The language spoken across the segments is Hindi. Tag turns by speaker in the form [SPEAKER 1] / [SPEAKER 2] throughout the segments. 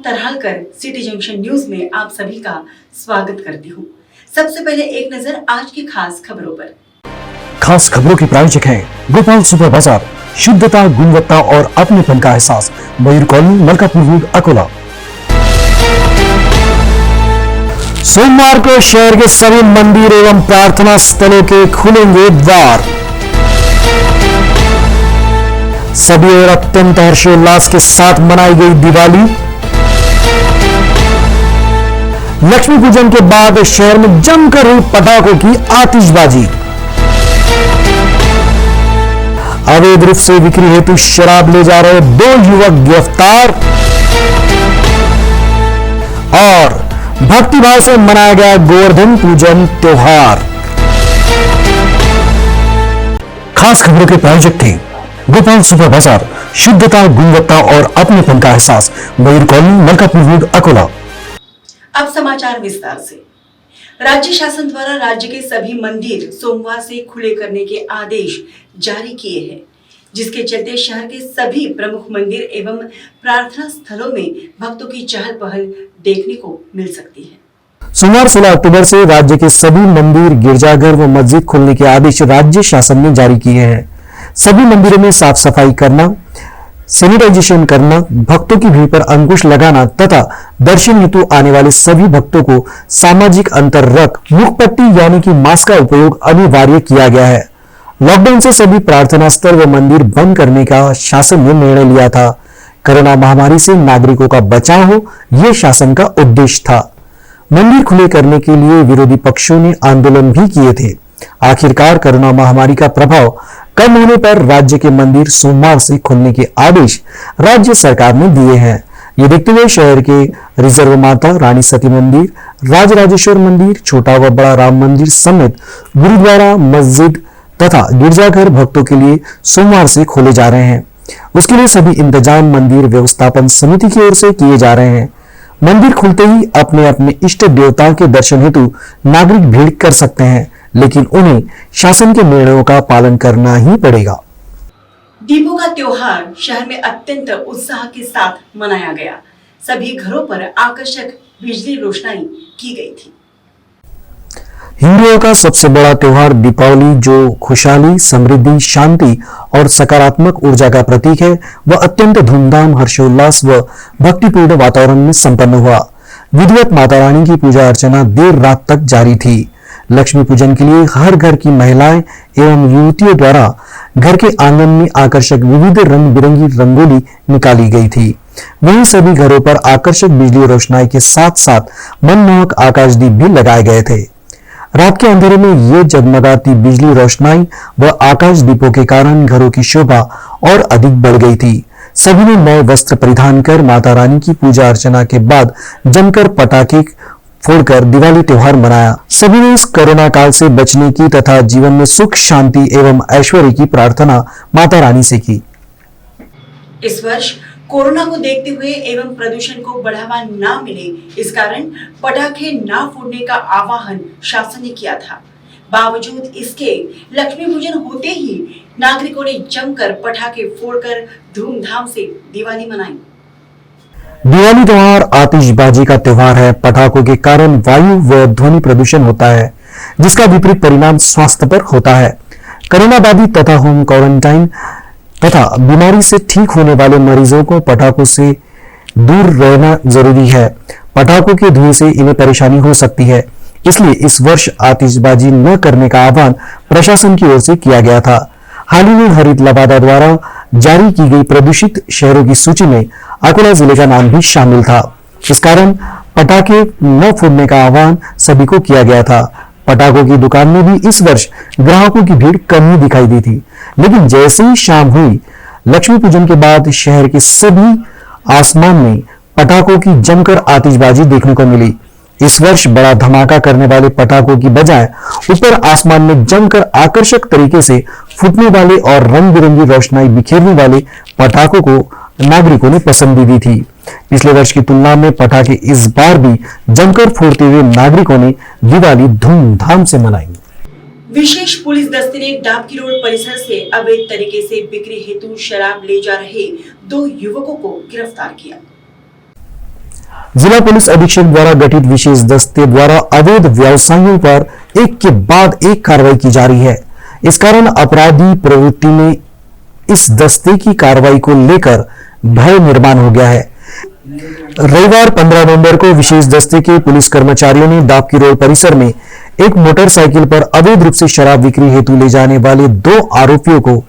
[SPEAKER 1] तरहालकर सिटी जंक्शन न्यूज में आप सभी का स्वागत करती हूँ। सबसे पहले एक नजर आज की खास खबरों पर।
[SPEAKER 2] खास खबरों के प्रायोजक हैं गोपाल सुपर बाजार, शुद्धता, गुणवत्ता और अपनेपन का एहसास, मयूर कॉलोनी, मलकापुर रोड, अकोला। सोमवार को शहर के सभी मंदिर एवं प्रार्थना स्थलों के खुलेंगे द्वार। सभी और अत्यंत हर्षोल्लास के साथ मनाई गई दिवाली। लक्ष्मी पूजन के बाद शहर में जमकर हुई पटाखों की आतिशबाजी। अवैध रूप से बिक्री हेतु शराब ले जा रहे 2 युवक गिरफ्तार। और भक्तिभाव से मनाया गया गोवर्धन पूजन त्योहार। खास खबरों के प्रायोजक थे गोपाल सुपर बाजार, शुद्धता, गुणवत्ता और अपनेपन का एहसास, मयूर कॉलोनी, मलकापुर रोड, अकोला।
[SPEAKER 1] अब समाचार विस्तार से। राज्य शासन द्वारा राज्य के सभी मंदिर सोमवार से खुले करने के आदेश जारी किए हैं, जिसके चलते शहर के सभी प्रमुख मंदिर एवं प्रार्थना स्थलों में भक्तों की चहल पहल देखने को मिल सकती है।
[SPEAKER 2] सोमवार 16 अक्टूबर से राज्य के सभी मंदिर, गिरजाघर व मस्जिद खोलने के आदेश राज्य शासन ने जारी किए हैं। सभी मंदिरों में साफ सफाई करना, सैनिटाइजेशन करना, भक्तों की भीड़ पर अंकुश लगाना तथा दर्शन हेतु आने वाले सभी भक्तों को सामाजिक अंतर रख मुखपट्टी यानी कि मास्क का उपयोग अनिवार्य किया गया है। लॉकडाउन से सभी प्रार्थना स्थल व मंदिर बंद करने का शासन ने निर्णय लिया था। कोरोना महामारी से नागरिकों का बचाव हो, यह शासन का उद्देश्य था। मंदिर खुले करने के लिए विरोधी पक्षों ने आंदोलन भी किए थे। आखिरकार कोरोना महामारी का प्रभाव कम होने पर राज्य के मंदिर सोमवार से खुलने के आदेश राज्य सरकार ने दिए हैं। ये देखते हुए शहर के रिजर्व माता रानी सती मंदिर, राजराजेश्वर मंदिर, छोटा व बड़ा राम मंदिर समेत गुरुद्वारा, मस्जिद तथा गिरजाघर भक्तों के लिए सोमवार से खोले जा रहे हैं। उसके लिए सभी इंतजाम मंदिर व्यवस्थापन समिति की ओर से किए जा रहे हैं। मंदिर खुलते ही अपने अपने इष्ट देवताओं के दर्शन हेतु नागरिक भीड़ कर सकते हैं, लेकिन उन्हें शासन के निर्णयों का पालन करना ही पड़ेगा।
[SPEAKER 1] दीपों का त्योहार शहर में अत्यंत उत्साह के साथ मनाया गया। सभी घरों पर आकर्षक बिजली रोशनाई की गई थी।
[SPEAKER 2] हिंदुओं का सबसे बड़ा त्योहार दीपावली, जो खुशहाली, समृद्धि, शांति और सकारात्मक ऊर्जा का प्रतीक है, वह अत्यंत धूमधाम, हर्षोल्लास व भक्तिपूर्ण वातावरण में संपन्न हुआ। विधिवत माता रानी की पूजा अर्चना देर रात तक जारी थी। लक्ष्मी पूजन के लिए हर घर की महिलाएं एवं युवतियों द्वारा घर के आंगन में आकर्षक विविध रंग बिरंगी रंगोली निकाली गई थी। वहीं सभी घरों पर आकर्षक बिजली रोशनाई के साथ साथ मनमोहक आकाशदीप भी लगाए गए थे। रात के अंधेरे में ये जगमगाती बिजली रोशनाई व आकाश दीपों के कारण घरों की शोभा और अधिक बढ़ गई थी। सभी ने नए वस्त्र परिधान कर माता रानी की पूजा अर्चना के बाद जमकर पटाखे फोड़कर दिवाली त्योहार मनाया। सभी ने इस कोरोना काल से बचने की तथा जीवन में सुख, शांति एवं ऐश्वर्य की प्रार्थना माता रानी से की।
[SPEAKER 1] इस वर्ष कोरोना को देखते हुए एवं प्रदूषण को बढ़ावा न मिले, इस कारण पटाखे न फोड़ने का आह्वान शासन ने किया था। बावजूद इसके लक्ष्मी पूजन होते ही नागरिकों ने जमकर पटाखे फोड़कर धूमधाम से दिवाली मनाई।
[SPEAKER 2] दिवाली त्योहार आतिशबाजी का त्योहार है। पटाखों के कारण वायु व ध्वनि प्रदूषण होता है, जिसका विपरीत परिणाम स्वास्थ्य पर होता है। कोरोना बाधित तथा होम क्वारंटाइन तथा बीमारी से ठीक होने वाले मरीजों को पटाखों से दूर रहना जरूरी है। पटाखों के धुएं से इन्हें परेशानी हो सकती है, इसलिए इस वर्ष आतिशबाजी न करने का आह्वान प्रशासन की ओर से किया गया था। हाल ही में हरित लवादा द्वारा जारी की गई प्रदूषित शहरों की सूची में अकोला जिले का नाम भी शामिल था। इस कारण पटाखे न फोड़ने का आह्वान सभी को किया गया था। पटाखों की दुकान में भी इस वर्ष ग्राहकों की भीड़ कम ही दिखाई दी थी, लेकिन जैसे ही शाम हुई, लक्ष्मी पूजन के बाद शहर के सभी आसमान में पटाखों की जमकर आतिशबाजी देखने को मिली। इस वर्ष बड़ा धमाका करने वाले पटाखों की बजाय ऊपर आसमान में जमकर आकर्षक तरीके से फूटने वाले और रंग बिरंगी रोशनाई बिखेरने वाले पटाखों को नागरिकों ने पसंद दी थी। पिछले वर्ष की तुलना में पटाखे इस बार भी जमकर फोड़ते हुए नागरिकों ने दिवाली धूमधाम से मनाई।
[SPEAKER 1] विशेष पुलिस दस्ते ने डाबकी रोड परिसर से अवैध तरीके से बिक्री हेतु शराब ले जा रहे 2 युवकों को गिरफ्तार किया।
[SPEAKER 2] जिला पुलिस अधीक्षक द्वारा गठित विशेष दस्ते द्वारा अवैध व्यवसायियों पर एक के बाद एक कार्रवाई की जा रही है। इस कारण अपराधी प्रवृत्ति में इस दस्ते की कार्रवाई को लेकर भय निर्माण हो गया है। रविवार 15 नवंबर को विशेष दस्ते के पुलिस कर्मचारियों ने दापकी रोड परिसर में एक मोटरसाइकिल पर अवैध रूप से शराब बिक्री हेतु ले जाने वाले 2 आरोपियों को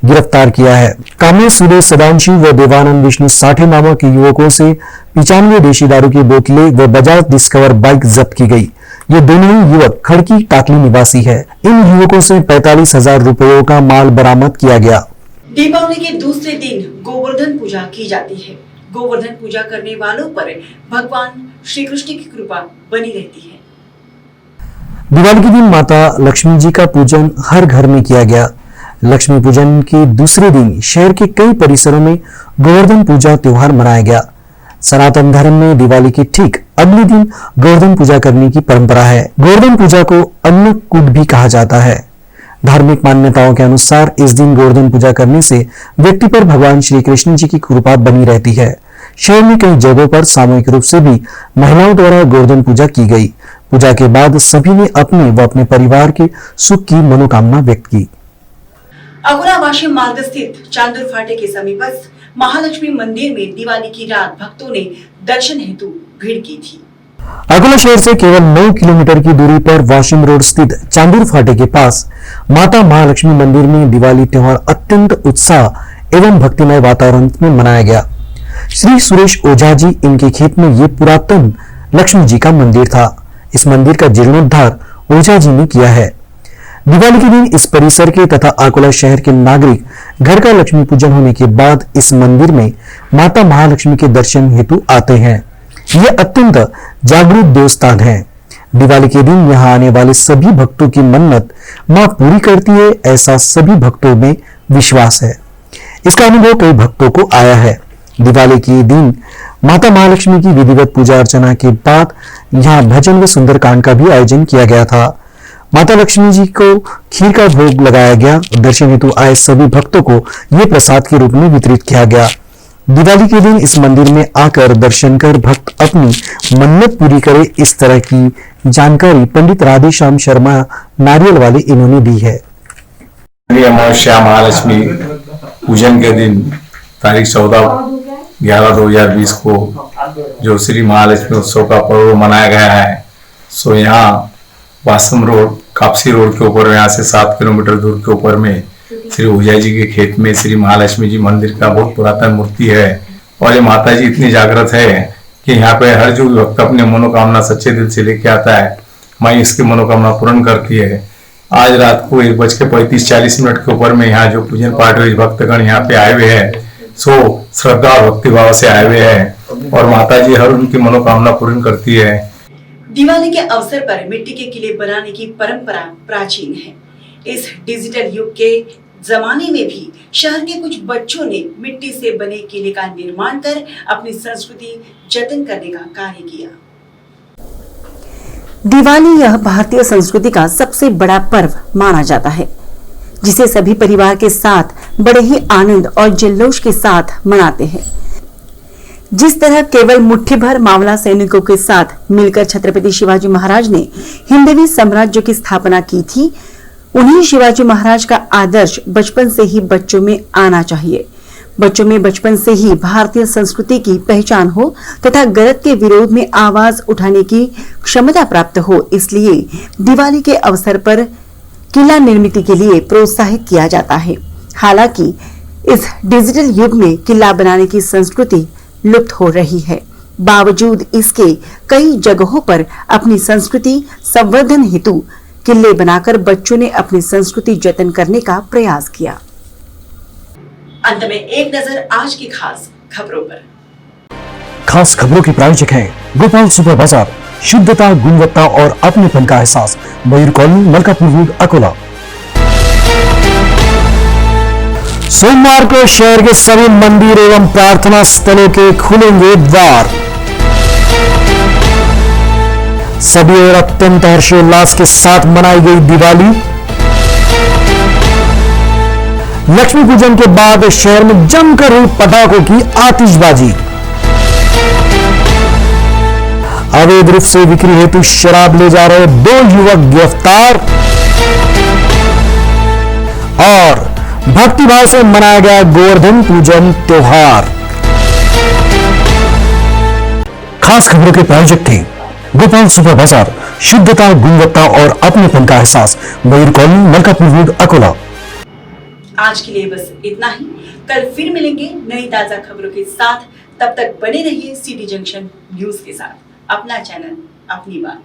[SPEAKER 2] गिरफ्तार किया है। कामेश सुदेश सदांशी व देवानंद विष्णु साठे नामक युवकों से 95 देशी दारू की बोतलें व बजाज डिस्कवर बाइक जब्त की गई। ये दोनों ही युवक खड़की टाकली निवासी है। इन युवकों से 45,000 रुपयों का माल बरामद किया गया।
[SPEAKER 1] दीपावली के दूसरे दिन गोवर्धन पूजा की जाती है। गोवर्धन पूजा करने वालों पर भगवान श्री कृष्ण की कृपा बनी रहती है।
[SPEAKER 2] दिवाली के दिन माता लक्ष्मी जी का पूजन हर घर में किया गया। लक्ष्मी पूजन के दूसरे दिन शहर के कई परिसरों में गोवर्धन पूजा त्योहार मनाया गया। सनातन धर्म में दिवाली के ठीक अगले दिन गोवर्धन पूजा करने की परंपरा है। गोवर्धन पूजा को अन्नकूट भी कहा जाता है। धार्मिक मान्यताओं के अनुसार इस दिन गोवर्धन पूजा करने से व्यक्ति पर भगवान श्री कृष्ण जी की कृपा बनी रहती है। शहर में कई जगहों पर सामूहिक रूप से भी महिलाओं द्वारा गोवर्धन पूजा की गई। पूजा के बाद सभी ने अपने व अपने परिवार के सुख की मनोकामना व्यक्त की।
[SPEAKER 1] अकोला वाशी मार्ग स्थित चांदूर फाटे के समीपस्थ महालक्ष्मी मंदिर में दिवाली की रात भक्तों ने दर्शन हेतु भीड़ की थी।
[SPEAKER 2] अकोला शहर से केवल 9 किलोमीटर की दूरी पर वाशिम रोड स्थित चांदूर फाटे के पास माता महालक्ष्मी मंदिर में दिवाली त्योहार अत्यंत उत्साह एवं भक्तिमय वातावरण में मनाया गया। श्री सुरेश ओझा जी इनके खेत में ये पुरातन लक्ष्मी जी का मंदिर था। इस मंदिर का जीर्णोद्धार ओझा जी ने किया है। दिवाली के दिन इस परिसर के तथा अकोला शहर के नागरिक घर का लक्ष्मी पूजन होने के बाद इस मंदिर में माता महालक्ष्मी के दर्शन हेतु आते हैं। यह अत्यंत जागृत देवस्थान है। दिवाली के दिन यहाँ आने वाले सभी भक्तों की मन्नत मां पूरी करती है, ऐसा सभी भक्तों में विश्वास है। इसका अनुभव कई भक्तों को आया है। दिवाली के दिन माता महालक्ष्मी की विधिवत पूजा अर्चना के बाद यहाँ भजन व सुंदरकांड का भी आयोजन किया गया था। माता लक्ष्मी जी को खीर का भोग लगाया गया। दर्शन हेतु आए सभी भक्तों को ये प्रसाद के रूप में वितरित किया गया। दिवाली के दिन इस मंदिर में आकर दर्शन कर भक्त अपनी मन्नत पूरी करे, इस तरह की जानकारी पंडित राधेश्याम शर्मा नारियल वाले इन्होंने दी है।
[SPEAKER 3] अमावस्या महालक्ष्मी पूजन के दिन तारीख 14/11/2020 को जो श्री महालक्ष्मी उत्सव का पर्व मनाया गया है, सो यहाँ वासम रोड कापसी रोड के ऊपर यहाँ से 7 किलोमीटर दूर के ऊपर में श्री ओझा जी के खेत में श्री महालक्ष्मी जी मंदिर का बहुत पुरातन मूर्ति है। और ये माता जी इतनी जागृत है कि यहाँ पे हर जो भक्त अपने मनोकामना सच्चे दिल से लेके आता है, माँ इसकी मनोकामना पूर्ण करती है। आज रात को 1:35-40 के ऊपर में यहाँ जो पूजन पाठ हुई, भक्तगण यहाँ पे आए हुए हैं, सो श्रद्धा और भक्ति भाव से आए हुए हैं और माता जी हर उनकी मनोकामना पूर्ण करती है।
[SPEAKER 1] दिवाली के अवसर पर मिट्टी के किले बनाने की परंपरा प्राचीन है। इस डिजिटल युग के जमाने में भी शहर के कुछ बच्चों ने मिट्टी से बने किले का निर्माण कर अपनी संस्कृति जतन करने का कार्य किया।
[SPEAKER 4] दिवाली यह भारतीय संस्कृति का सबसे बड़ा पर्व माना जाता है, जिसे सभी परिवार के साथ बड़े ही आनंद और जल्लोष के साथ मनाते हैं। जिस तरह केवल मुट्ठी भर मावला सैनिकों के साथ मिलकर छत्रपति शिवाजी महाराज ने हिंदवी साम्राज्य की स्थापना की थी, उन्हीं शिवाजी महाराज का आदर्श बचपन से ही बच्चों में आना चाहिए। बच्चों में बचपन से ही भारतीय संस्कृति की पहचान हो तथा गलत के विरोध में आवाज उठाने की क्षमता प्राप्त हो, इसलिए दिवाली के अवसर पर किला निर्मित के लिए प्रोत्साहित किया जाता है। हालांकि इस डिजिटल युग में किला बनाने की संस्कृति लुप्त हो रही है। बावजूद इसके कई जगहों पर अपनी संस्कृति संवर्धन हेतु किले बनाकर बच्चों ने अपनी संस्कृति जतन करने का प्रयास किया।
[SPEAKER 1] अंत में एक नजर आज की खास खबरों पर।
[SPEAKER 2] खास खबरों के प्रायोजक हैं गोपाल सुपर बाजार, शुद्धता, गुणवत्ता और अपनेपन का एहसास, मयूर कॉलोनी, मलकापुर रोड, अकोला। सोमवार को शहर के सभी मंदिर एवं प्रार्थना स्थलों के खुलेंगे द्वार। सभी और अत्यंत हर्षोल्लास के साथ मनाई गई दिवाली। लक्ष्मी पूजन के बाद शहर में जमकर हुई पटाखों की आतिशबाजी। अवैध रूप से बिक्री हेतु शराब ले जा रहे 2 युवक गिरफ्तार। और भक्तिभाव से मनाया गया गोवर्धन पूजन त्योहार। खास खबरों के प्रायोजक थे गोपाल सुपर बाजार, शुद्धता, गुणवत्ता और अपनेपन का एहसास, मयूर कॉलोनी, मलकापुर रोड, अकोला।
[SPEAKER 1] आज के लिए बस इतना ही। कल फिर मिलेंगे नई ताजा खबरों के साथ। तब तक बने रहिए सिटी जंक्शन न्यूज के साथ। अपना चैनल, अपनी बात।